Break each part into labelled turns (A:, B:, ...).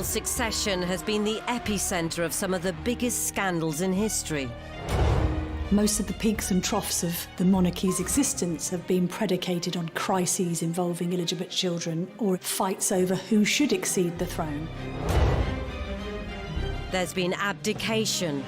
A: succession has been the epicenter of some of the biggest scandals in history.
B: Most of the peaks and troughs of the monarchy's existence have been predicated on crises involving illegitimate children or fights over who should exceed the throne.
A: There's been abdication,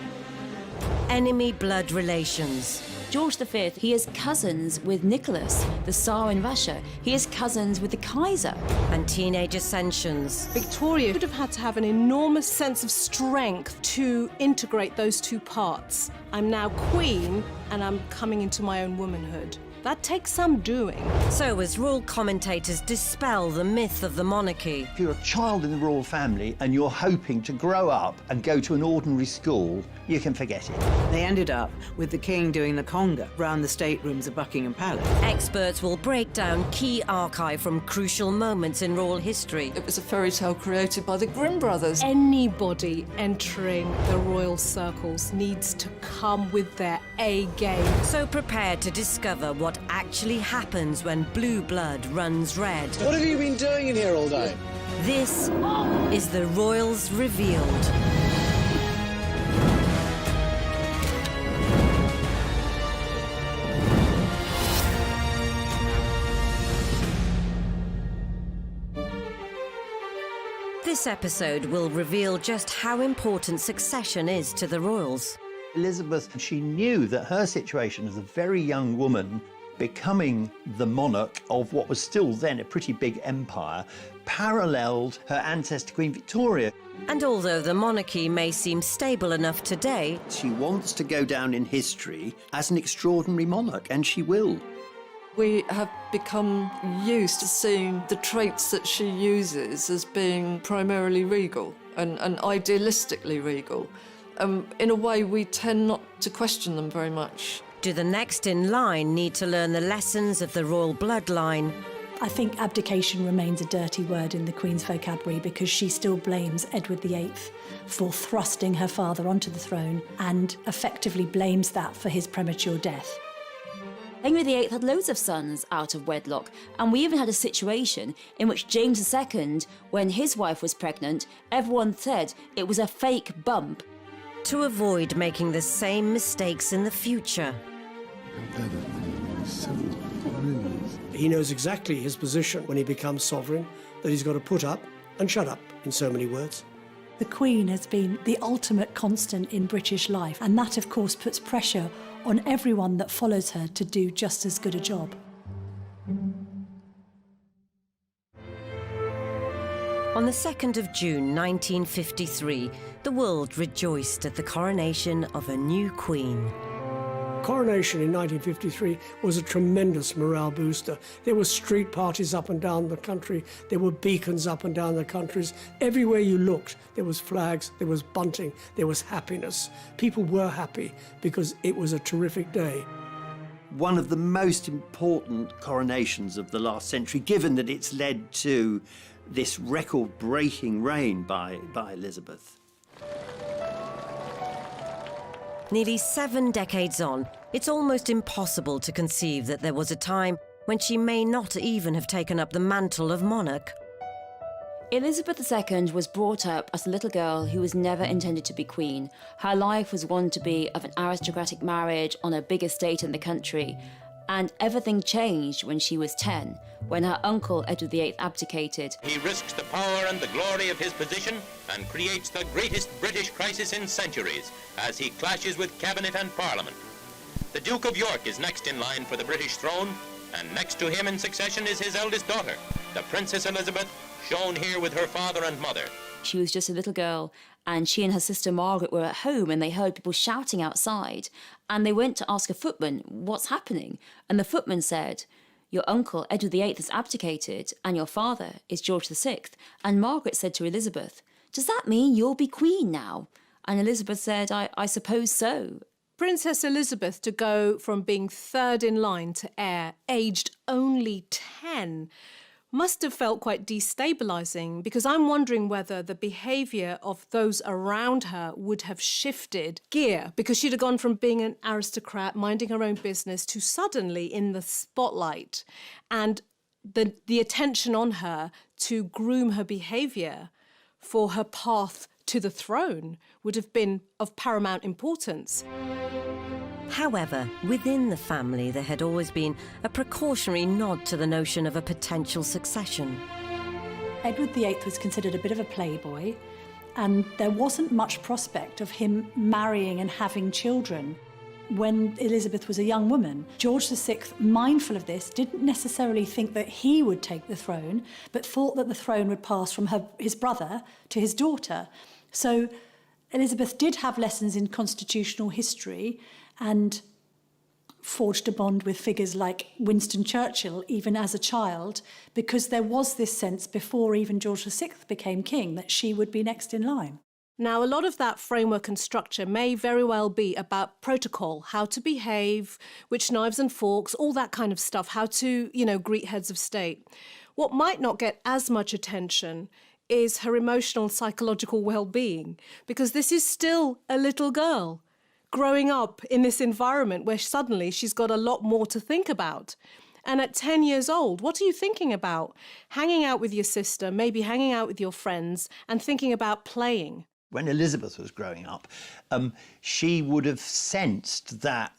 A: enemy blood relations.
C: George V, he is cousins with Nicholas, the Tsar in Russia. He is cousins with the Kaiser.
A: And teenage ascensions.
D: Victoria would have had to have an enormous sense of strength to integrate those two parts. I'm now queen, and I'm coming into my own womanhood. That takes some doing.
A: So as royal commentators dispel the myth of the monarchy.
E: If you're a child in the royal family and you're hoping to grow up and go to an ordinary school, you can forget it.
F: They ended up with the king doing the conga round the staterooms of Buckingham Palace.
A: Experts will break down key archive from crucial moments in royal history.
G: It was a fairy tale created by the Grimm brothers.
D: Anybody entering the royal circles needs to come with their A game.
A: So prepare to discover what actually happens when blue blood runs red.
H: What have you been doing in here all day?
A: This is the Royals Revealed. This episode will reveal just how important succession is to the royals.
E: Elizabeth, she knew that her situation as a very young woman becoming the monarch of what was still then a pretty big empire paralleled her ancestor Queen Victoria.
A: And although the monarchy may seem stable enough today,
E: She wants to go down in history as an extraordinary monarch, and she will.
G: We have become used to seeing the traits that she uses as being primarily regal and idealistically regal. In a way, we tend not to question them very much.
A: do the next in line need to learn the lessons of the royal bloodline?
B: I think abdication remains a dirty word in the Queen's vocabulary because she still blames Edward VIII for thrusting her father onto the throne and effectively blames that for his premature death.
C: Henry VIII had loads of sons out of wedlock, and we even had a situation in which James II, when his wife was pregnant, everyone said it was a fake bump.
A: To avoid making the same mistakes in the future.
I: He knows exactly his position when he becomes sovereign, that he's got to put up and shut up, in so many words.
B: The Queen has been the ultimate constant in British life, and that, of course, puts pressure on everyone that follows her to do just as good a job.
A: On the 2nd of June 1953, the world rejoiced at the coronation of a new queen.
I: Coronation in 1953 was a tremendous morale booster. There were street parties up and down the country. There were beacons up and down the countries. Everywhere you looked, there was flags, there was bunting, there was happiness. People were happy because it was a terrific day.
E: One of the most important coronations of the last century, given that it's led to this record-breaking reign by Elizabeth.
A: Nearly 7 decades on, it's almost impossible to conceive that there was a time when she may not even have taken up the mantle of monarch.
C: Elizabeth II was brought up as a little girl who was never intended to be queen. Her life was one to be of an aristocratic marriage on a big estate in the country, and everything changed when she was 10, when her uncle Edward VIII abdicated.
J: He risks the power and the glory of his position and creates the greatest British crisis in centuries as he clashes with cabinet and parliament. The Duke of York is next in line for the British throne, and next to him in succession is his eldest daughter, the Princess Elizabeth, shown here with her father and mother.
C: She was just a little girl, and she and her sister Margaret were at home, and they heard people shouting outside, and they went to ask a footman, what's happening? And the footman said, your uncle Edward VIII has abdicated, and your father is George VI. And Margaret said to Elizabeth, does that mean you'll be queen now? And Elizabeth said, I suppose so.
D: Princess Elizabeth to go from being third in line to heir, aged only 10, must have felt quite destabilising, because I'm wondering whether the behaviour of those around her would have shifted gear, because she'd have gone from being an aristocrat, minding her own business, to suddenly in the spotlight, and the attention on her to groom her behaviour for her path to the throne would have been of paramount importance.
A: However, within the family there had always been a precautionary nod to the notion of a potential succession.
B: Edward VIII was considered a bit of a playboy, and there wasn't much prospect of him marrying and having children when Elizabeth was a young woman. George VI, mindful of this, didn't necessarily think that he would take the throne, but thought that the throne would pass from his brother to his daughter. So Elizabeth did have lessons in constitutional history and forged a bond with figures like Winston Churchill, even as a child, because there was this sense before even George VI became king that she would be next in line.
D: Now, a lot of that framework and structure may very well be about protocol, how to behave, which knives and forks, all that kind of stuff, how to, greet heads of state. What might not get as much attention is her emotional and psychological well-being, because this is still a little girl growing up in this environment where suddenly she's got a lot more to think about. And at 10 years old, what are you thinking about? Hanging out with your sister, maybe hanging out with your friends, and thinking about playing.
E: When Elizabeth was growing up, she would have sensed that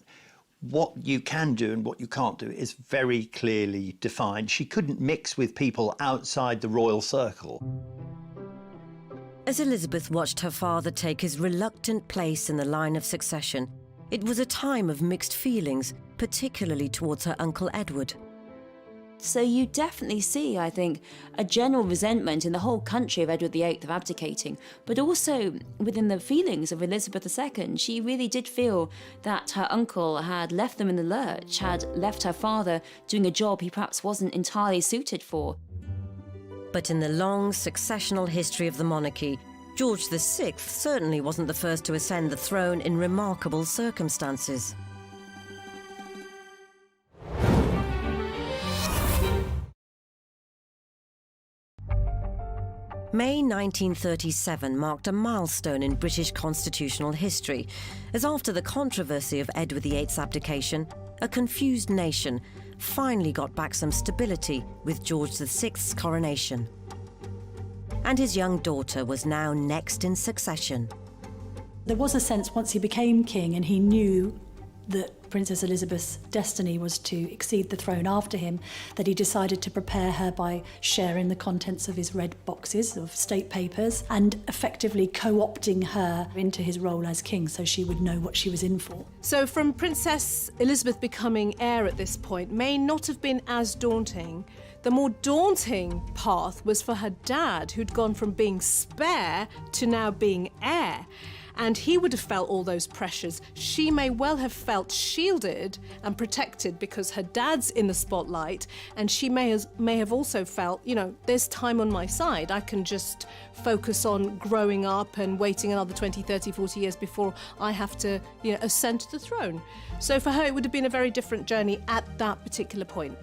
E: what you can do and what you can't do is very clearly defined. She couldn't mix with people outside the royal circle.
A: As Elizabeth watched her father take his reluctant place in the line of succession, it was a time of mixed feelings, particularly towards her uncle Edward.
C: So you definitely see, I think, a general resentment in the whole country of Edward VIII of abdicating, but also within the feelings of Elizabeth II. She really did feel that her uncle had left them in the lurch, had left her father doing a job he perhaps wasn't entirely suited for.
A: But in the long successional history of the monarchy, George VI certainly wasn't the first to ascend the throne in remarkable circumstances. May 1937 marked a milestone in British constitutional history, as after the controversy of Edward VIII's abdication, a confused nation finally got back some stability with George VI's coronation. And his young daughter was now next in succession.
B: There was a sense once he became king and he knew that Princess Elizabeth's destiny was to exceed the throne after him, that he decided to prepare her by sharing the contents of his red boxes of state papers and effectively co-opting her into his role as king so she would know what she was in for.
D: So from Princess Elizabeth becoming heir at this point may not have been as daunting. The more daunting path was for her dad, who'd gone from being spare to now being heir. And he would have felt all those pressures. She may well have felt shielded and protected because her dad's in the spotlight, and she may have also felt, there's time on my side. I can just focus on growing up and waiting another 20, 30, 40 years before I have to, ascend to the throne. So for her, it would have been a very different journey at that particular point.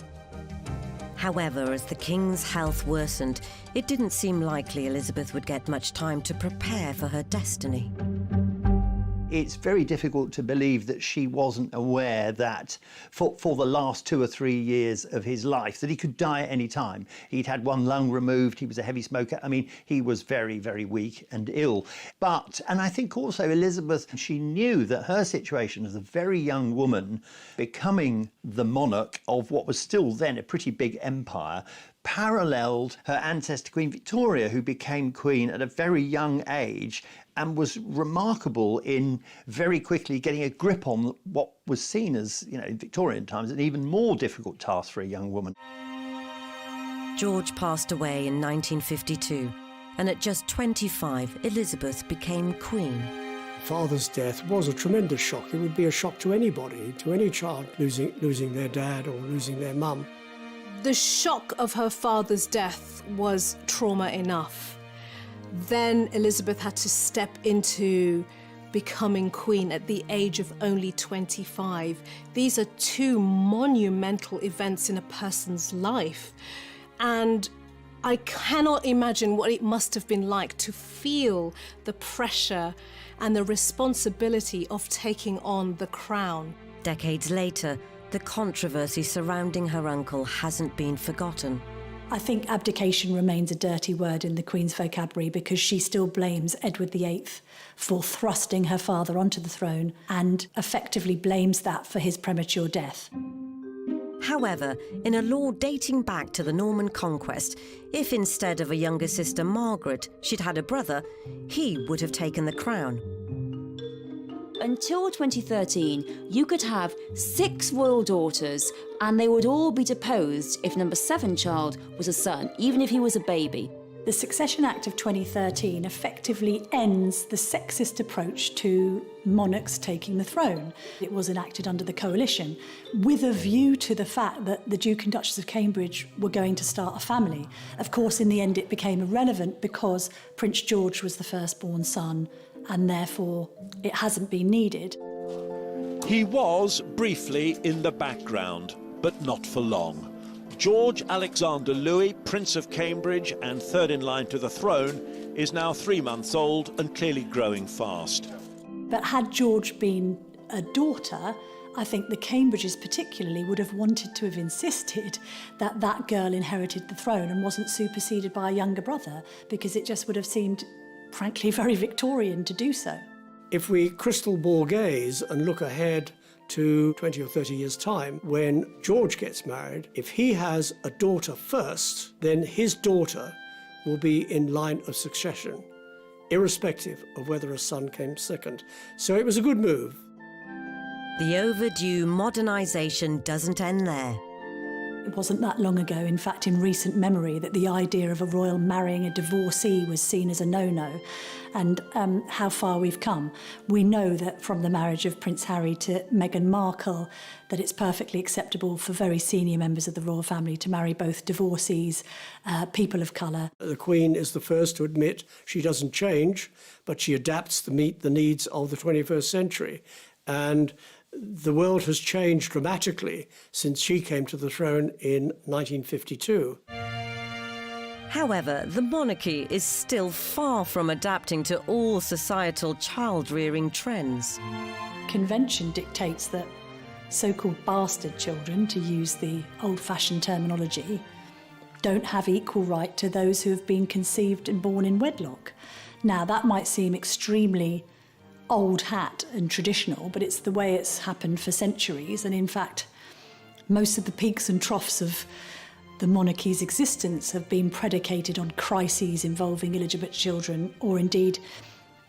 A: However, as the king's health worsened, it didn't seem likely Elizabeth would get much time to prepare for her destiny.
E: It's very difficult to believe that she wasn't aware that for the last 2 or 3 years of his life, that he could die at any time. He'd had one lung removed, he was a heavy smoker. I mean, he was very, very weak and ill. And I think also Elizabeth, she knew that her situation as a very young woman, becoming the monarch of what was still then a pretty big empire, paralleled her ancestor Queen Victoria, who became queen at a very young age and was remarkable in very quickly getting a grip on what was seen as, in Victorian times, an even more difficult task for a young woman.
A: George passed away in 1952, and at just 25, Elizabeth became queen.
I: Father's death was a tremendous shock. It would be a shock to anybody, to any child losing their dad or losing their mum.
D: The shock of her father's death was trauma enough. Then Elizabeth had to step into becoming queen at the age of only 25. These are 2 monumental events in a person's life. And I cannot imagine what it must have been like to feel the pressure and the responsibility of taking on the crown.
A: Decades later, the controversy surrounding her uncle hasn't been forgotten.
B: I think abdication remains a dirty word in the Queen's vocabulary because she still blames Edward VIII for thrusting her father onto the throne and effectively blames that for his premature death.
A: However, in a law dating back to the Norman conquest, if instead of a younger sister Margaret she'd had a brother, he would have taken the crown.
C: Until 2013, you could have 6 royal daughters and they would all be deposed if number 7 child was a son, even if he was a baby.
B: The Succession Act of 2013 effectively ends the sexist approach to monarchs taking the throne. It was enacted under the coalition with a view to the fact that the Duke and Duchess of Cambridge were going to start a family. Of course, in the end, it became irrelevant because Prince George was the firstborn son and therefore it hasn't been needed.
K: He was briefly in the background, but not for long. George Alexander Louis, Prince of Cambridge and third in line to the throne, is now 3 months old and clearly growing fast.
B: But had George been a daughter, I think the Cambridges particularly would have wanted to have insisted that that girl inherited the throne and wasn't superseded by a younger brother, because it just would have seemed, frankly, very Victorian to do so.
I: If we crystal ball gaze and look ahead to 20 or 30 years' time, when George gets married, if he has a daughter first, then his daughter will be in line of succession, irrespective of whether a son came second. So it was a good move.
A: The overdue modernisation doesn't end there.
B: It wasn't that long ago, in fact, in recent memory, that the idea of a royal marrying a divorcee was seen as a no-no. And how far we've come. We know that from the marriage of Prince Harry to Meghan Markle, that it's perfectly acceptable for very senior members of the royal family to marry both divorcees, people of colour.
I: The Queen is the first to admit she doesn't change, but she adapts to meet the needs of the 21st century. And the world has changed dramatically since she came to the throne in 1952.
A: However, the monarchy is still far from adapting to all societal child-rearing trends.
B: Convention dictates that so-called bastard children, to use the old-fashioned terminology, don't have equal right to those who have been conceived and born in wedlock. Now, that might seem extremely old hat and traditional, but it's the way it's happened for centuries. And in fact, most of the peaks and troughs of the monarchy's existence have been predicated on crises involving illegitimate children, or indeed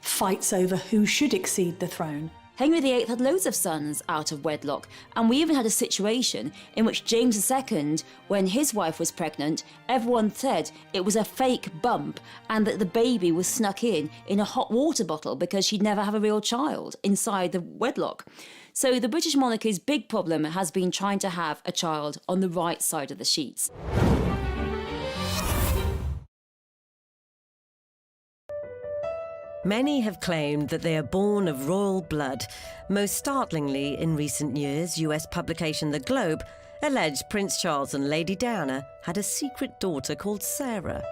B: fights over who should exceed the throne.
C: Henry VIII had loads of sons out of wedlock, and we even had a situation in which James II, when his wife was pregnant, everyone said it was a fake bump and that the baby was snuck in a hot water bottle because she'd never have a real child inside the wedlock. So the British monarchy's big problem has been trying to have a child on the right side of the sheets.
A: Many have claimed that they are born of royal blood. Most startlingly, in recent years, US publication The Globe alleged Prince Charles and Lady Diana had a secret daughter called Sarah.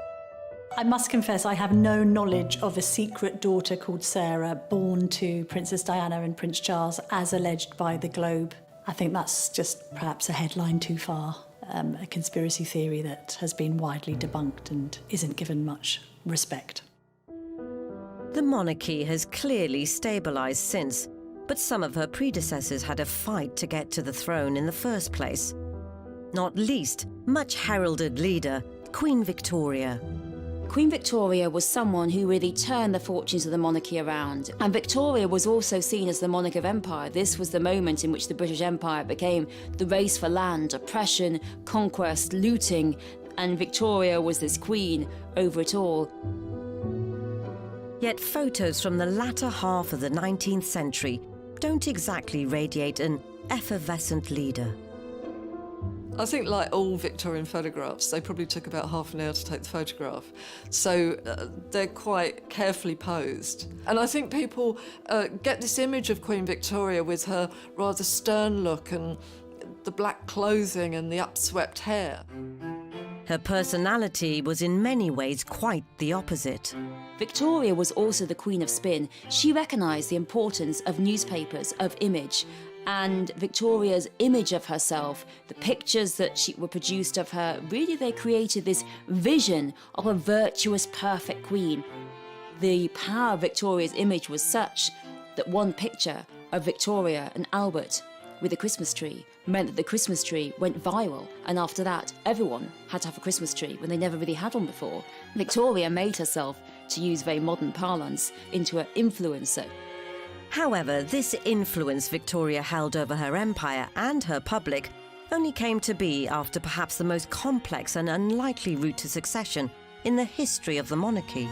B: I must confess I have no knowledge of a secret daughter called Sarah born to Princess Diana and Prince Charles, as alleged by The Globe. I think that's just perhaps a headline too far, a conspiracy theory that has been widely debunked and isn't given much respect.
A: The monarchy has clearly stabilised since, but some of her predecessors had a fight to get to the throne in the first place. Not least, much heralded leader, Queen Victoria.
C: Queen Victoria was someone who really turned the fortunes of the monarchy around. And Victoria was also seen as the monarch of empire. This was the moment in which the British Empire became the race for land, oppression, conquest, looting, and Victoria was this queen over it all.
A: Yet photos from the latter half of the 19th century don't exactly radiate an effervescent leader.
G: I think, like all Victorian photographs, they probably took about half an hour to take the photograph. So they're quite carefully posed. And I think people get this image of Queen Victoria with her rather stern look and the black clothing and the upswept hair.
A: Her personality was in many ways quite the opposite.
C: Victoria was also the queen of spin. She recognised the importance of newspapers, of image, And Victoria's image of herself, the pictures that were produced of her, really they created this vision of a virtuous, perfect queen. The power of Victoria's image was such that one picture of Victoria and Albert with a Christmas tree meant that the Christmas tree went viral, and after that everyone had to have a Christmas tree when they never really had one before. Victoria made herself, to use very modern parlance, into an influencer.
A: However, this influence Victoria held over her empire and her public only came to be after perhaps the most complex and unlikely route to succession in the history of the monarchy.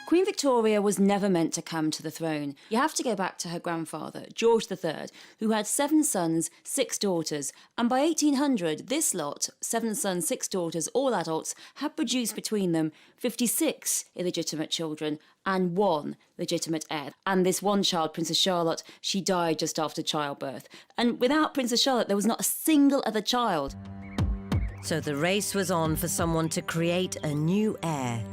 C: Queen Victoria was never meant to come to the throne. You have to go back to her grandfather, George III, who had 7 sons, 6 daughters, and by 1800, this lot, 7 sons, 6 daughters, all adults, had produced between them 56 illegitimate children and 1 legitimate heir. And this one child, Princess Charlotte, she died just after childbirth. And without Princess Charlotte, there was not a single other child.
A: So the race was on for someone to create a new heir.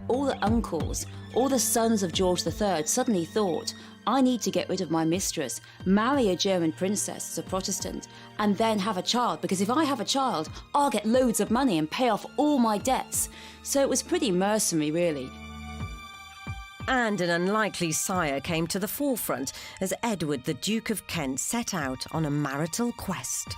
C: All the uncles, all the sons of George III suddenly thought, I need to get rid of my mistress, marry a German princess as a Protestant, and then have a child, because if I have a child, I'll get loads of money and pay off all my debts. So it was pretty mercenary, really.
A: And an unlikely sire came to the forefront as Edward, the Duke of Kent, set out on a marital quest.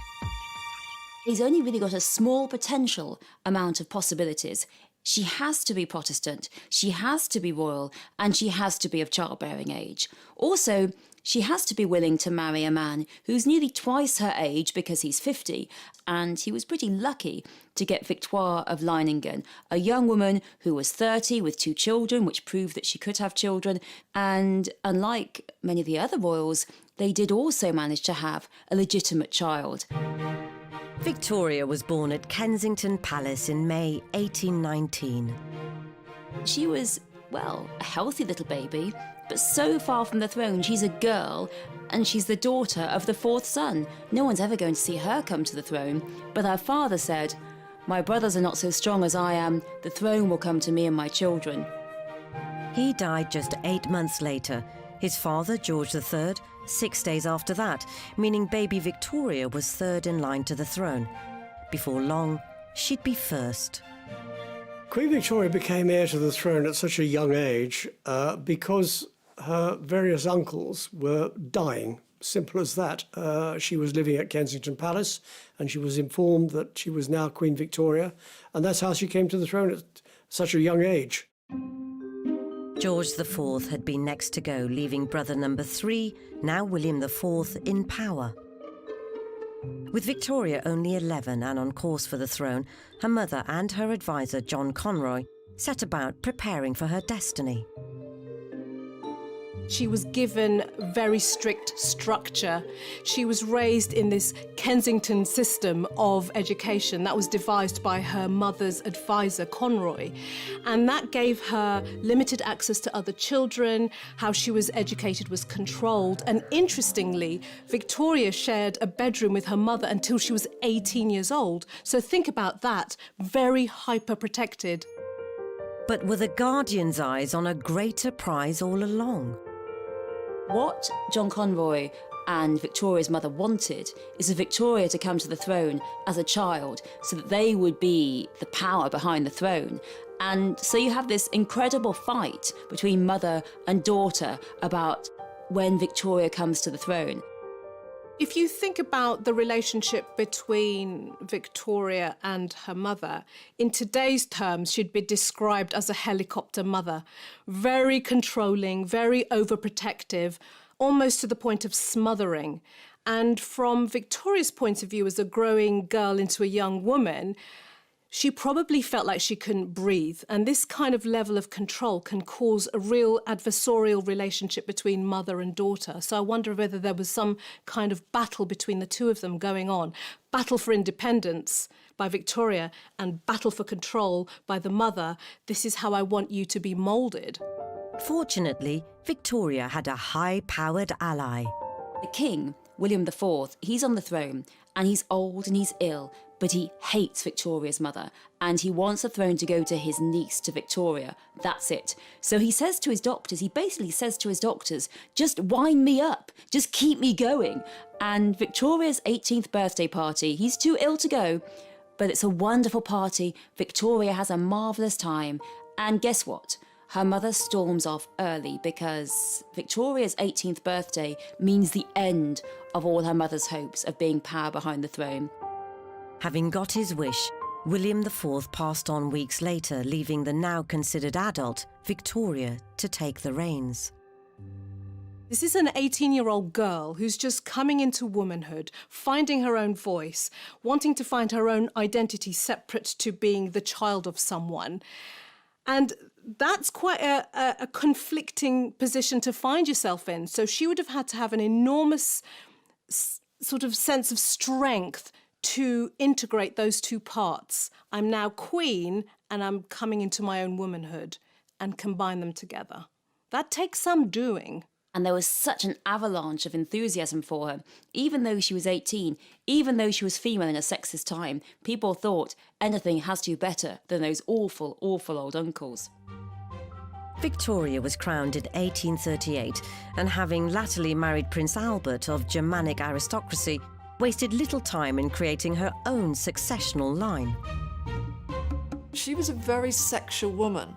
C: He's only really got a small potential amount of possibilities. She has to be Protestant, she has to be royal, and she has to be of childbearing age. Also, she has to be willing to marry a man who's nearly twice her age because he's 50, and he was pretty lucky to get Victoire of Leiningen, a young woman who was 30 with 2 children, which proved that she could have children, and unlike many of the other royals, they did also manage to have a legitimate child.
A: Victoria was born at Kensington Palace in May 1819.
C: She was, well, a healthy little baby, but so far from the throne, she's a girl, and she's the daughter of the 4th son. No one's ever going to see her come to the throne, but her father said, my brothers are not so strong as I am, the throne will come to me and my children.
A: He died just 8 months later. His father, George III, 6 days after that, meaning baby Victoria was 3rd in line to the throne. Before long, she'd be first.
I: Queen Victoria became heir to the throne at such a young age because her various uncles were dying. Simple as that. She was living at Kensington Palace and she was informed that she was now Queen Victoria, and that's how she came to the throne at such a young age.
A: George IV had been next to go, leaving brother number 3, now William IV, in power. With Victoria only 11 and on course for the throne, her mother and her advisor, John Conroy, set about preparing for her destiny.
D: She was given very strict structure. She was raised in this Kensington system of education that was devised by her mother's advisor, Conroy. And that gave her limited access to other children. How she was educated was controlled. And interestingly, Victoria shared a bedroom with her mother until she was 18 years old. So think about that, very hyper-protected.
A: But were the guardian's eyes on a greater prize all along?
C: What John Conroy and Victoria's mother wanted is for Victoria to come to the throne as a child so that they would be the power behind the throne. And so you have this incredible fight between mother and daughter about when Victoria comes to the throne.
D: If you think about the relationship between Victoria and her mother, in today's terms, she'd be described as a helicopter mother. Very controlling, very overprotective, almost to the point of smothering. And from Victoria's point of view as a growing girl into a young woman, she probably felt like she couldn't breathe. And this kind of level of control can cause a real adversarial relationship between mother and daughter. So I wonder whether there was some kind of battle between the two of them going on. Battle for independence by Victoria and battle for control by the mother. This is how I want you to be moulded.
A: Fortunately, Victoria had a high-powered ally.
C: The king, William IV, he's on the throne and he's old and he's ill, but he hates Victoria's mother, and he wants the throne to go to his niece, to Victoria. That's it. So he says to his doctors, just wind me up, just keep me going. And Victoria's 18th birthday party, he's too ill to go, but it's a wonderful party. Victoria has a marvellous time. And guess what? Her mother storms off early because Victoria's 18th birthday means the end of all her mother's hopes of being power behind the throne.
A: Having got his wish, William IV passed on weeks later, leaving the now considered adult Victoria to take the reins.
D: This is an 18-year-old girl who's just coming into womanhood, finding her own voice, wanting to find her own identity separate to being the child of someone. And that's quite a conflicting position to find yourself in. So she would have had to have an enormous sort of sense of strength to integrate those two parts. I'm now queen and I'm coming into my own womanhood, and combine them together. That takes some doing.
C: And there was such an avalanche of enthusiasm for her. Even though she was 18, even though she was female in a sexist time, people thought anything has to be better than those awful, awful old uncles.
A: Victoria was crowned in 1838, and having latterly married Prince Albert of Germanic aristocracy, wasted little time in creating her own successional line.
G: She was a very sexual woman.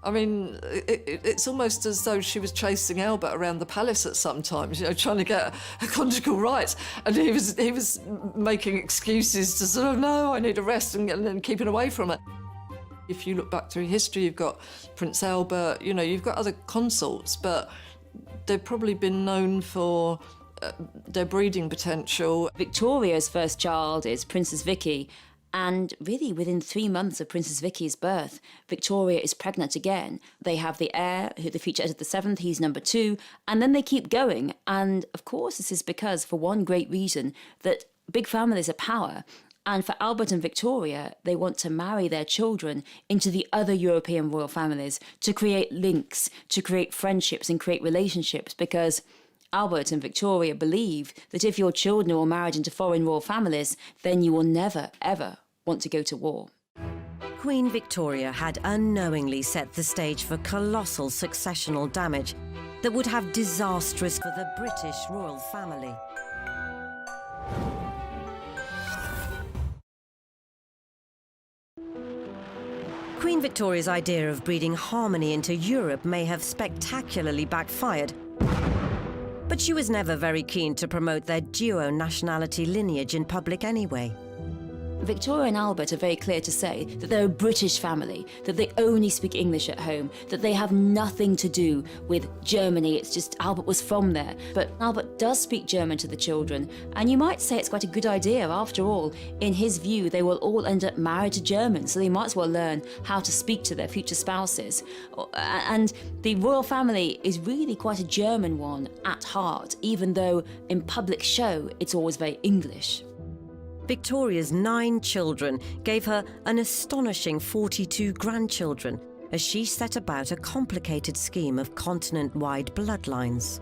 G: I mean, it's almost as though she was chasing Albert around the palace at some times, you know, trying to get her conjugal rights. And he was making excuses to sort of, no, I need a rest, and keeping away from it. If you look back through history, you've got Prince Albert, you know, you've got other consorts, but they've probably been known for their breeding potential.
C: Victoria's first child is Princess Vicky, and really within 3 months of Princess Vicky's birth, Victoria is pregnant again. They have the heir, the future Edward VII, he's number 2, and then they keep going. And of course this is because, for one great reason, that big families are power. And for Albert and Victoria, they want to marry their children into the other European royal families to create links, to create friendships and create relationships, because Albert and Victoria believe that if your children are all married into foreign royal families, then you will never, ever want to go to war.
A: Queen Victoria had unknowingly set the stage for colossal successional damage that would have disastrous for the British royal family. Queen Victoria's idea of breeding harmony into Europe may have spectacularly backfired, but she was never very keen to promote their duo-nationality lineage in public anyway.
C: Victoria and Albert are very clear to say that they're a British family, that they only speak English at home, that they have nothing to do with Germany. It's just Albert was from there. But Albert does speak German to the children, and you might say it's quite a good idea. After all, in his view, they will all end up married to Germans, so they might as well learn how to speak to their future spouses. And the royal family is really quite a German one at heart, even though in public show it's always very English.
A: Victoria's 9 children gave her an astonishing 42 grandchildren as she set about a complicated scheme of continent-wide bloodlines.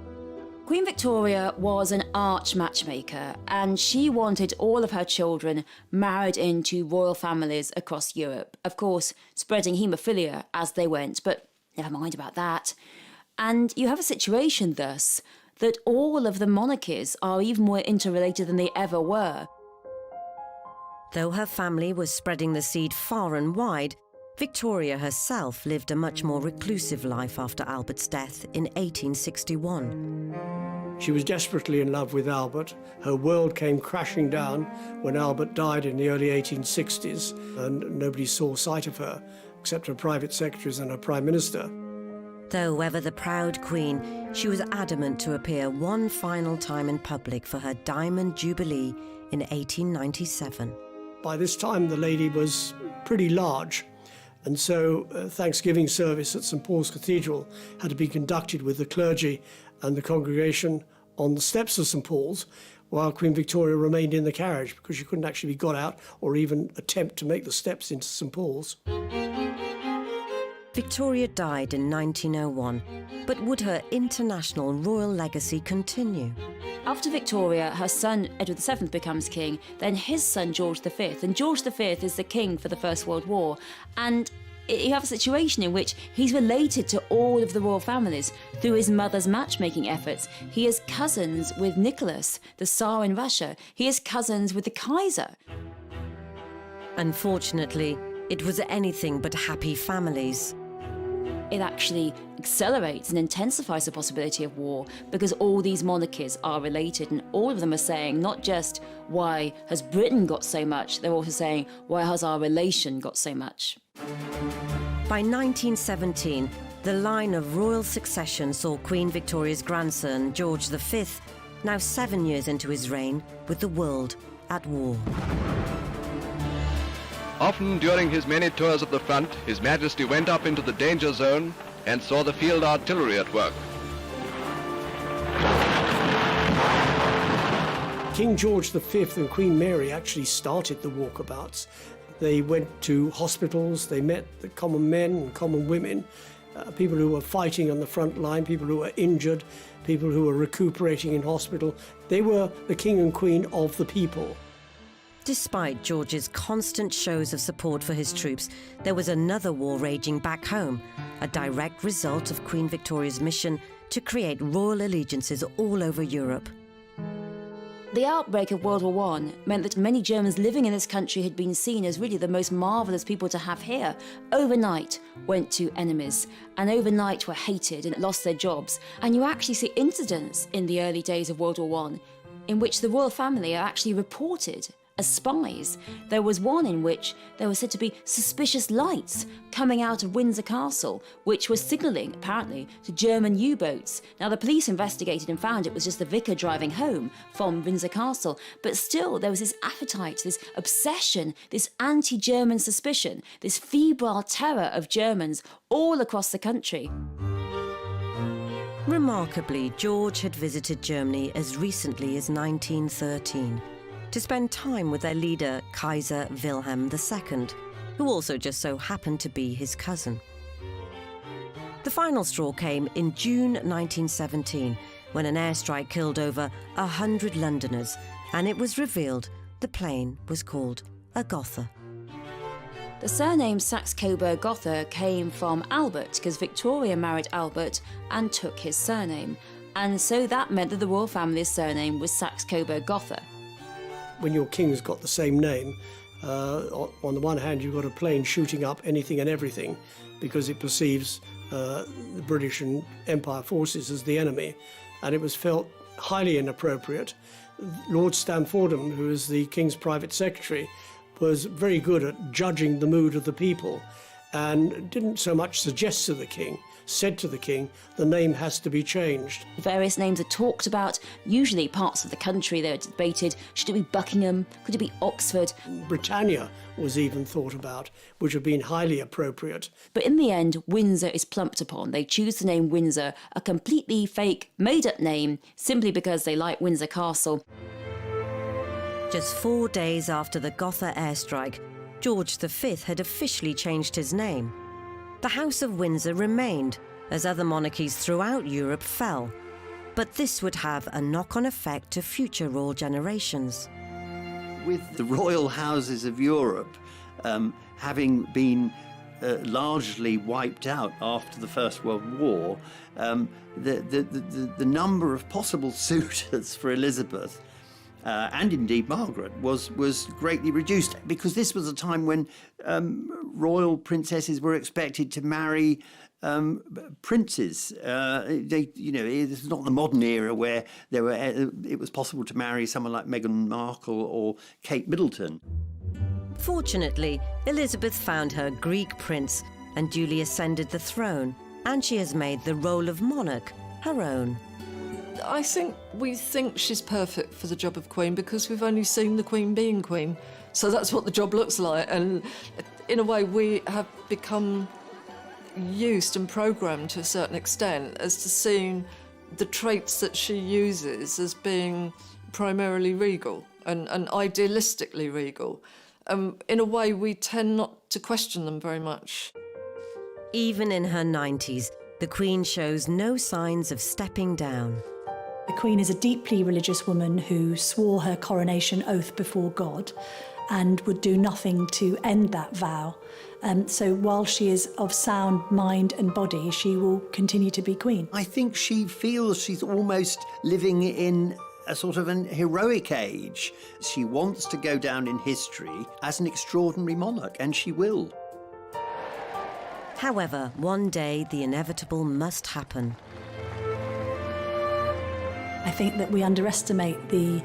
C: Queen Victoria was an arch matchmaker, and she wanted all of her children married into royal families across Europe. Of course, spreading haemophilia as they went, but never mind about that. And you have a situation thus that all of the monarchies are even more interrelated than they ever were.
A: Though her family was spreading the seed far and wide, Victoria herself lived a much more reclusive life after Albert's death in 1861.
I: She was desperately in love with Albert. Her world came crashing down when Albert died in the early 1860s, and nobody saw sight of her except her private secretaries and her prime minister.
A: Though ever the proud queen, she was adamant to appear one final time in public for her Diamond Jubilee in 1897.
I: By this time, the lady was pretty large, and so Thanksgiving service at St Paul's Cathedral had to be conducted with the clergy and the congregation on the steps of St Paul's, while Queen Victoria remained in the carriage because she couldn't actually be got out or even attempt to make the steps into St Paul's.
A: Victoria died in 1901, but would her international royal legacy continue?
C: After Victoria, her son Edward VII becomes king, then his son George V. And George V is the king for the First World War. And you have a situation in which he's related to all of the royal families through his mother's matchmaking efforts. He is cousins with Nicholas, the Tsar in Russia. He is cousins with the Kaiser.
A: Unfortunately, it was anything but happy families.
C: It actually accelerates and intensifies the possibility of war because all these monarchies are related and all of them are saying not just why has Britain got so much, they're also saying why has our relation got so much.
A: By 1917, the line of royal succession saw Queen Victoria's grandson, George V, now 7 years into his reign, with the world at war.
L: Often during his many tours of the front, His Majesty went up into the danger zone and saw the field artillery at work.
I: King George V and Queen Mary actually started the walkabouts. They went to hospitals, they met the common men and common women, people who were fighting on the front line, people who were injured, people who were recuperating in hospital. They were the king and queen of the people.
A: Despite George's constant shows of support for his troops, there was another war raging back home, a direct result of Queen Victoria's mission to create royal allegiances all over Europe.
C: The outbreak of World War I meant that many Germans living in this country had been seen as really the most marvellous people to have here. Overnight went to enemies, and overnight were hated and lost their jobs. And you actually see incidents in the early days of World War I in which the royal family are actually reported as spies. There was one in which there were said to be suspicious lights coming out of Windsor Castle, which was signalling, apparently, to German U-boats. Now, the police investigated and found it was just the vicar driving home from Windsor Castle, but still there was this appetite, this obsession, this anti-German suspicion, this febrile terror of Germans all across the country.
A: Remarkably, George had visited Germany as recently as 1913. To spend time with their leader, Kaiser Wilhelm II, who also just so happened to be his cousin. The final straw came in June 1917, when an airstrike killed over 100 Londoners, and it was revealed the plane was called a Gotha.
C: The surname Saxe-Coburg-Gotha came from Albert, because Victoria married Albert and took his surname, and so that meant that the royal family's surname was Saxe-Coburg-Gotha.
I: When your king's got the same name, on the one hand you've got a plane shooting up anything and everything because it perceives the British and Empire forces as the enemy, and it was felt highly inappropriate. Lord Stamfordham, who is the king's private secretary, was very good at judging the mood of the people and didn't so much suggest to the king, said to the king, the name has to be changed.
C: Various names are talked about, usually parts of the country they're debated. Should it be Buckingham? Could it be Oxford?
I: Britannia was even thought about, which had been highly appropriate.
C: But in the end, Windsor is plumped upon. They choose the name Windsor, a completely fake, made-up name, simply because they like Windsor Castle.
A: Just 4 days after the Gotha airstrike, George V had officially changed his name. The House of Windsor remained, as other monarchies throughout Europe fell. But this would have a knock-on effect to future royal generations.
E: With the royal houses of Europe having been largely wiped out after the First World War, the number of possible suitors for Elizabeth and indeed Margaret was greatly reduced, because this was a time when royal princesses were expected to marry princes. This is not the modern era where it was possible to marry someone like Meghan Markle or Kate Middleton.
A: Fortunately, Elizabeth found her Greek prince and duly ascended the throne, and she has made the role of monarch her own.
G: I think we think she's perfect for the job of Queen because we've only seen the Queen being Queen. So that's what the job looks like. And in a way, we have become used and programmed to a certain extent as to seeing the traits that she uses as being primarily regal and idealistically regal. In a way, we tend not to question them very much.
A: Even in her 90s, the Queen shows no signs of stepping down.
B: The Queen is a deeply religious woman who swore her coronation oath before God and would do nothing to end that vow. So while she is of sound mind and body, she will continue to be Queen.
E: I think she feels she's almost living in a sort of an heroic age. She wants to go down in history as an extraordinary monarch, and she will.
A: However, one day the inevitable must happen.
B: I think that we underestimate the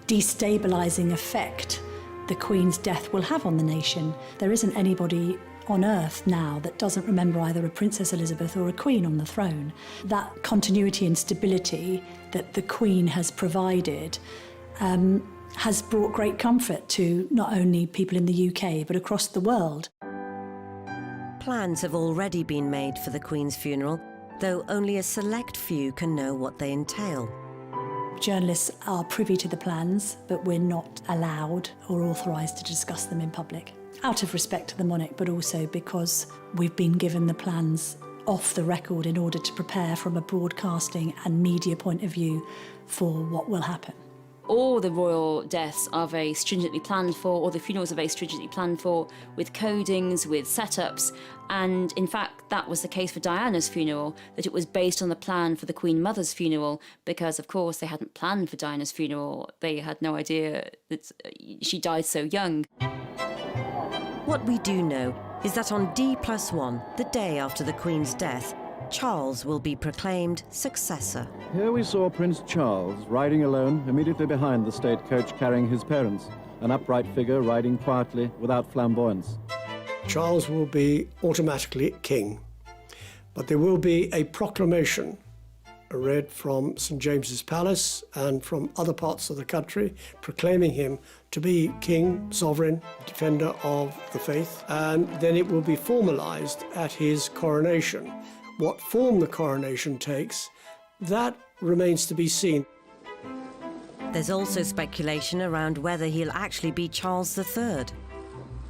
B: destabilising effect the Queen's death will have on the nation. There isn't anybody on earth now that doesn't remember either a Princess Elizabeth or a Queen on the throne. That continuity and stability that the Queen has provided has brought great comfort to not only people in the UK but across the world.
A: Plans have already been made for the Queen's funeral, though only a select few can know what they entail.
B: Journalists are privy to the plans, but we're not allowed or authorised to discuss them in public, out of respect to the monarch, but also because we've been given the plans off the record in order to prepare from a broadcasting and media point of view for what will happen.
C: All the royal deaths are very stringently planned for, or the funerals are very stringently planned for, with codings, with setups, and in fact that was the case for Diana's funeral, that it was based on the plan for the Queen Mother's funeral, because of course they hadn't planned for Diana's funeral. They had no idea that she died so young.
A: What we do know is that on D+1, the day after the Queen's death, Charles will be proclaimed successor.
M: Here we saw Prince Charles riding alone immediately behind the state coach carrying his parents, an upright figure riding quietly without flamboyance.
I: Charles will be automatically king, but there will be a proclamation read from St James's Palace and from other parts of the country proclaiming him to be king, sovereign, defender of the faith, and then it will be formalised at his coronation. What form the coronation takes, that remains to be seen.
A: There's also speculation around whether he'll actually be Charles III.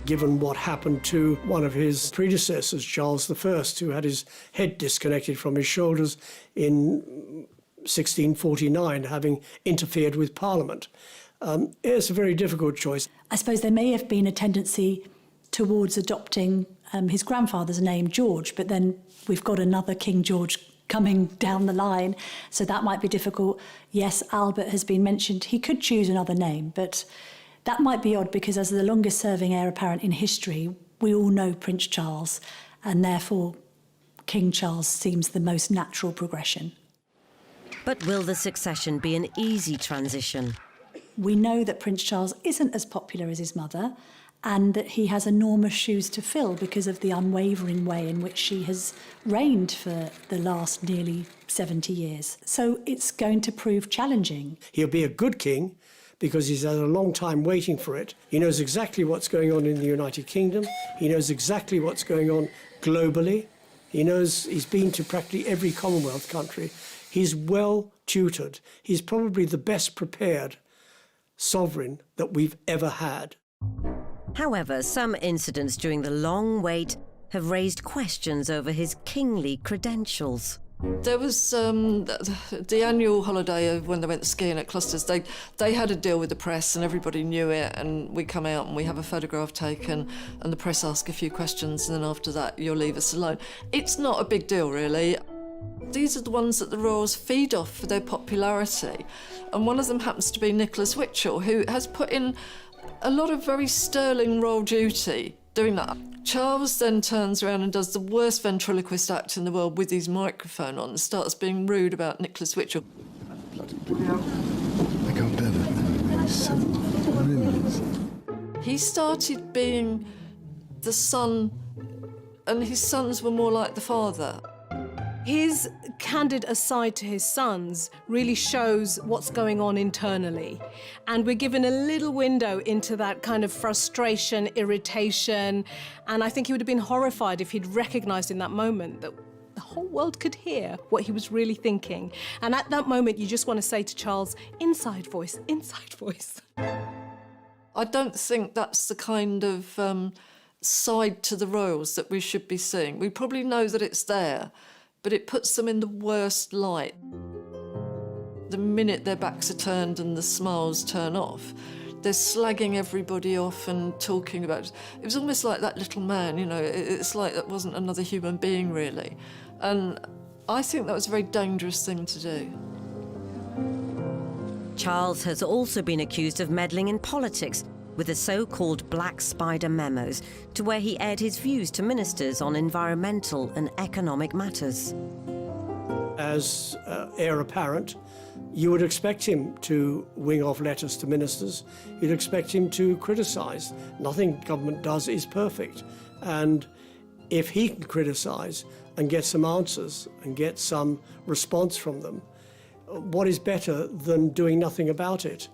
I: Given what happened to one of his predecessors, Charles I, who had his head disconnected from his shoulders in 1649, having interfered with Parliament. It's a very difficult choice.
B: I suppose there may have been a tendency towards adopting his grandfather's name, George, but then we've got another King George coming down the line, so that might be difficult. Yes, Albert has been mentioned. He could choose another name, but that might be odd because as the longest-serving heir apparent in history, we all know Prince Charles, and therefore King Charles seems the most natural progression.
A: But will the succession be an easy transition?
B: We know that Prince Charles isn't as popular as his mother, and that he has enormous shoes to fill because of the unwavering way in which she has reigned for the last nearly 70 years. So it's going to prove challenging.
I: He'll be a good king because he's had a long time waiting for it. He knows exactly what's going on in the United Kingdom. He knows exactly what's going on globally. He knows he's been to practically every Commonwealth country. He's well tutored. He's probably the best prepared sovereign that we've ever had.
A: However, some incidents during the long wait have raised questions over his kingly credentials.
G: There was the annual holiday of when they went skiing at Clusters. They had a deal with the press and everybody knew it, and we come out and we have a photograph taken and the press ask a few questions, and then after that you'll leave us alone. It's not a big deal really. These are the ones that the royals feed off for their popularity, and one of them happens to be Nicholas Witchell, who has put in a lot of very sterling royal duty doing that. Charles then turns around and does the worst ventriloquist act in the world with his microphone on and starts being rude about Nicholas Witchell.
N: Bloody brilliant. I can't bear that. He's so brilliant.
G: He started being the son, and his sons were more like the father.
D: His candid aside to his sons really shows what's going on internally. And we're given a little window into that kind of frustration, irritation. And I think he would have been horrified if he'd recognised in that moment that the whole world could hear what he was really thinking. And at that moment, you just want to say to Charles, inside voice, inside voice.
G: I don't think that's the kind of side to the royals that we should be seeing. We probably know that it's there, but it puts them in the worst light. The minute their backs are turned and the smiles turn off, they're slagging everybody off and talking about... It was almost like that little man, you know, it's like that wasn't another human being, really. And I think that was a very dangerous thing to do.
A: Charles has also been accused of meddling in politics with the so-called Black Spider memos, to where he aired his views to ministers on environmental and economic matters.
I: As heir apparent, you would expect him to wing off letters to ministers. You'd expect him to criticise. Nothing government does is perfect. And if he can criticise and get some answers and get some response from them, what is better than doing nothing about it?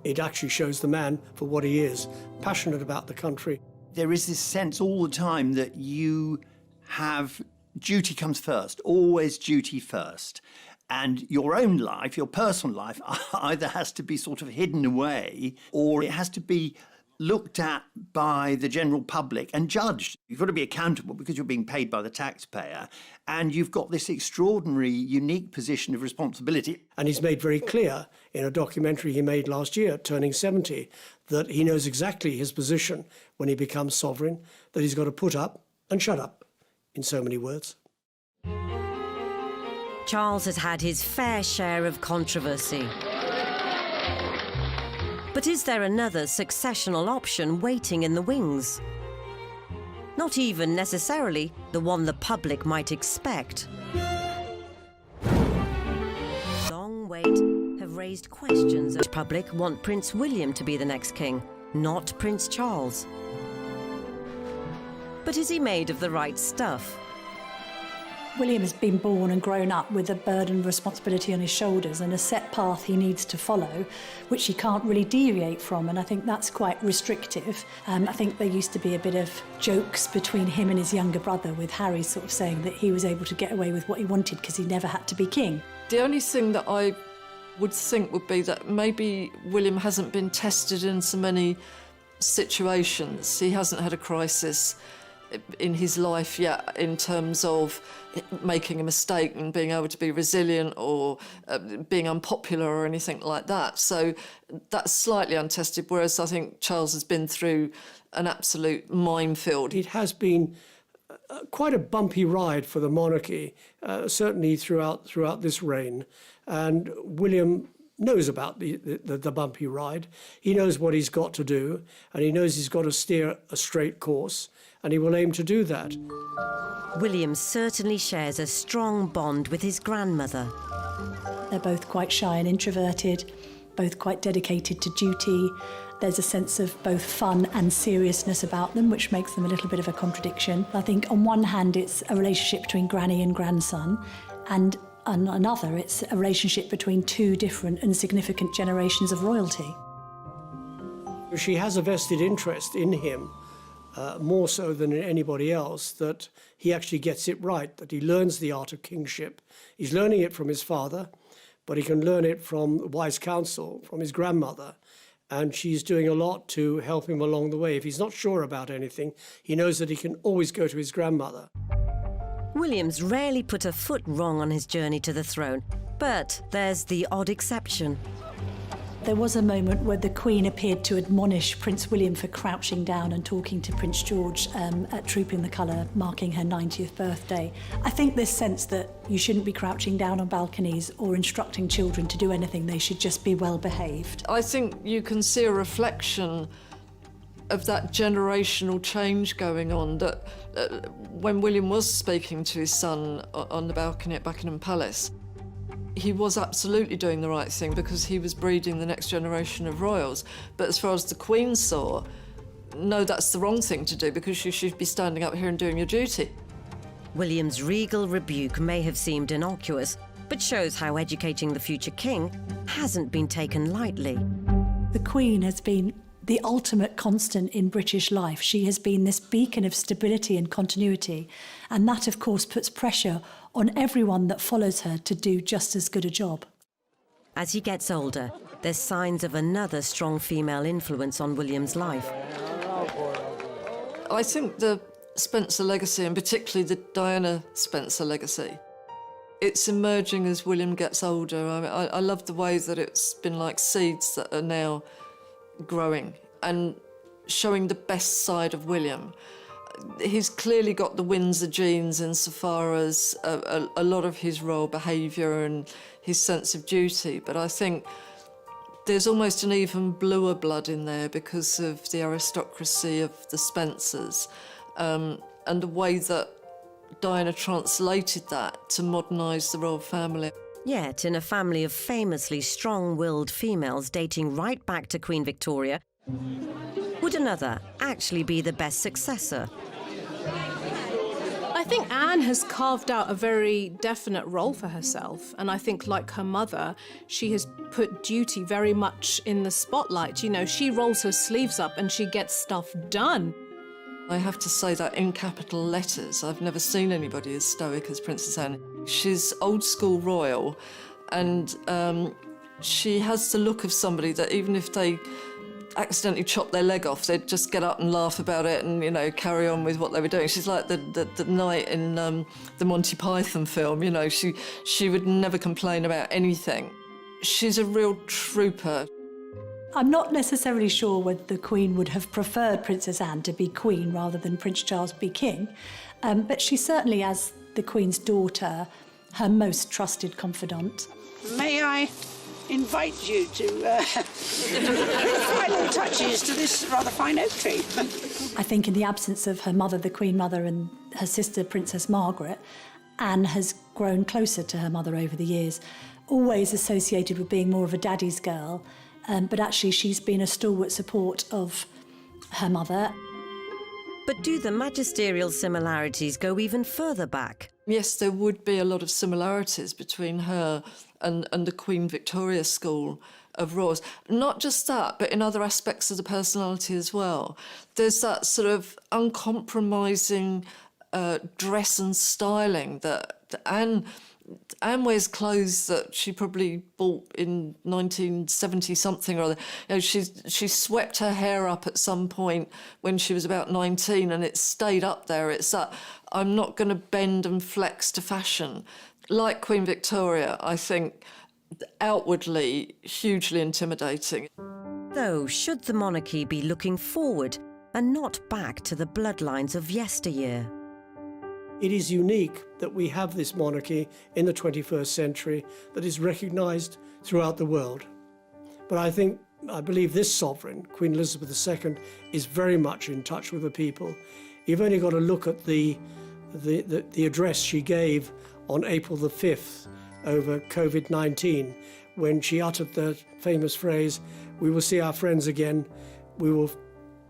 I: It actually shows the man for what he is, passionate about the country.
E: There is this sense all the time that you have duty comes first, always duty first. And your own life, your personal life, either has to be sort of hidden away or it has to be looked at by the general public and judged. You've got to be accountable because you're being paid by the taxpayer, and you've got this extraordinary, unique position of responsibility.
I: And he's made very clear in a documentary he made last year, Turning 70, that he knows exactly his position when he becomes sovereign, that he's got to put up and shut up, in so many words.
A: Charles has had his fair share of controversy. But is there another successional option waiting in the wings? Not even necessarily the one the public might expect. Long wait have raised questions. The public want Prince William to be the next king, not Prince Charles. But is he made of the right stuff?
B: William has been born and grown up with a burden of responsibility on his shoulders and a set path he needs to follow, which he can't really deviate from, and I think that's quite restrictive. I think there used to be a bit of jokes between him and his younger brother, with Harry sort of saying that he was able to get away with what he wanted because he never had to be king.
G: The only thing that I would think would be that maybe William hasn't been tested in so many situations. He hasn't had a crisis in his life yet in terms of making a mistake and being able to be resilient or being unpopular or anything like that. So that's slightly untested, whereas I think Charles has been through an absolute minefield.
I: It has been quite a bumpy ride for the monarchy, certainly throughout this reign. And William knows about the bumpy ride. He knows what he's got to do, and he knows he's got to steer a straight course, and he will aim to do that.
A: William certainly shares a strong bond with his grandmother.
B: They're both quite shy and introverted, both quite dedicated to duty. There's a sense of both fun and seriousness about them, which makes them a little bit of a contradiction. I think on one hand it's a relationship between granny and grandson, and on another it's a relationship between two different and significant generations of royalty.
I: She has a vested interest in him, more so than in anybody else, that he actually gets it right, that he learns the art of kingship. He's learning it from his father, but he can learn it from wise counsel, from his grandmother. And she's doing a lot to help him along the way. If he's not sure about anything, he knows that he can always go to his grandmother.
A: William's rarely put a foot wrong on his journey to the throne, but there's the odd exception.
B: There was a moment where the Queen appeared to admonish Prince William for crouching down and talking to Prince George at Trooping the Colour, marking her 90th birthday. I think this sense that you shouldn't be crouching down on balconies or instructing children to do anything, they should just be well behaved.
G: I think you can see a reflection of that generational change going on, that when William was speaking to his son on the balcony at Buckingham Palace, he was absolutely doing the right thing because he was breeding the next generation of royals. But as far as the Queen saw, no, that's the wrong thing to do because you should be standing up here and doing your duty.
A: William's regal rebuke may have seemed innocuous, but shows how educating the future king hasn't been taken lightly.
B: The Queen has been the ultimate constant in British life. She has been this beacon of stability and continuity, and that, of course, puts pressure on everyone that follows her to do just as good a job.
A: As he gets older, there's signs of another strong female influence on William's life.
G: I think the Spencer legacy, and particularly the Diana Spencer legacy, It's emerging as William gets older. I mean, I love the way that it's been like seeds that are now growing and showing the best side of William. He's clearly got the Windsor genes insofar as a lot of his royal behaviour and his sense of duty, but I think there's almost an even bluer blood in there because of the aristocracy of the Spencers and the way that Diana translated that to modernise the royal family.
A: Yet, in a family of famously strong-willed females dating right back to Queen Victoria, would another actually be the best successor?
D: I think Anne has carved out a very definite role for herself, and I think, like her mother, she has put duty very much in the spotlight. You know, she rolls her sleeves up and she gets stuff done.
G: I have to say that in capital letters, I've never seen anybody as stoic as Princess Anne. She's old school royal, and she has the look of somebody that even if they accidentally chop their leg off, they'd just get up and laugh about it and, you know, carry on with what they were doing. She's like the knight in the Monty Python film, you know, she would never complain about anything. She's a real trooper.
B: I'm not necessarily sure whether the Queen would have preferred Princess Anne to be Queen rather than Prince Charles be King, but she certainly, as the Queen's daughter, her most trusted confidant.
O: May I invite you to final touches to this rather fine oak tree?
B: I think in the absence of her mother, the Queen Mother, and her sister, Princess Margaret, Anne has grown closer to her mother over the years, always associated with being more of a daddy's girl, but actually she's been a stalwart support of her mother.
A: But do the magisterial similarities go even further back?
G: Yes, there would be a lot of similarities between her and the Queen Victoria school of royals. Not just that, but in other aspects of the personality as well. There's that sort of uncompromising dress and styling that Anne wears clothes that she probably bought in 1970-something or other. You know, she swept her hair up at some point when she was about 19 and it stayed up there. It's that I'm not going to bend and flex to fashion. Like Queen Victoria, I think, outwardly hugely intimidating.
A: Though, should the monarchy be looking forward and not back to the bloodlines of yesteryear?
I: It is unique that we have this monarchy in the 21st century that is recognised throughout the world. But I believe this sovereign, Queen Elizabeth II, is very much in touch with the people. You've only got to look at the address she gave on April the 5th over COVID-19, when she uttered the famous phrase, "We will see our friends again, we will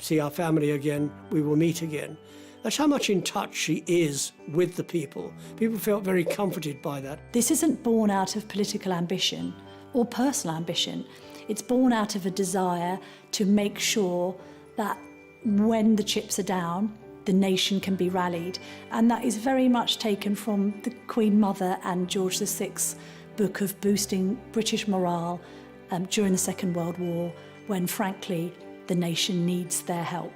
I: see our family again, we will meet again." That's how much in touch she is with the people. People felt very comforted by that.
B: This isn't born out of political ambition or personal ambition. It's born out of a desire to make sure that when the chips are down, the nation can be rallied. And that is very much taken from the Queen Mother and George VI's book of boosting British morale during the Second World War, when, frankly, the nation needs their help.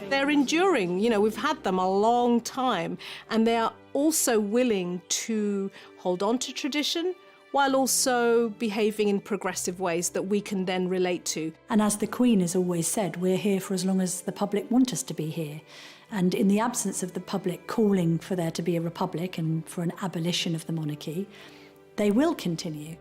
D: They're enduring, you know, we've had them a long time, and they are also willing to hold on to tradition while also behaving in progressive ways that we can then relate to.
B: And as the Queen has always said, we're here for as long as the public want us to be here. And in the absence of the public calling for there to be a republic and for an abolition of the monarchy, they will continue.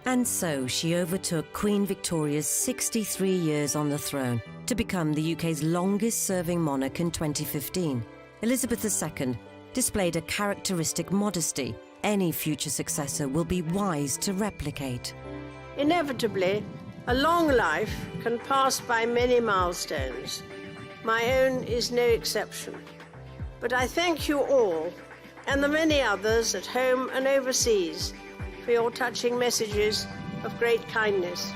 A: And so she overtook Queen Victoria's 63 years on the throne to become the UK's longest-serving monarch in 2015. Elizabeth II displayed a characteristic modesty any future successor will be wise to replicate.
P: Inevitably, a long life can pass by many milestones. My own is no exception. But I thank you all, and the many others at home and overseas, for your touching messages of great kindness.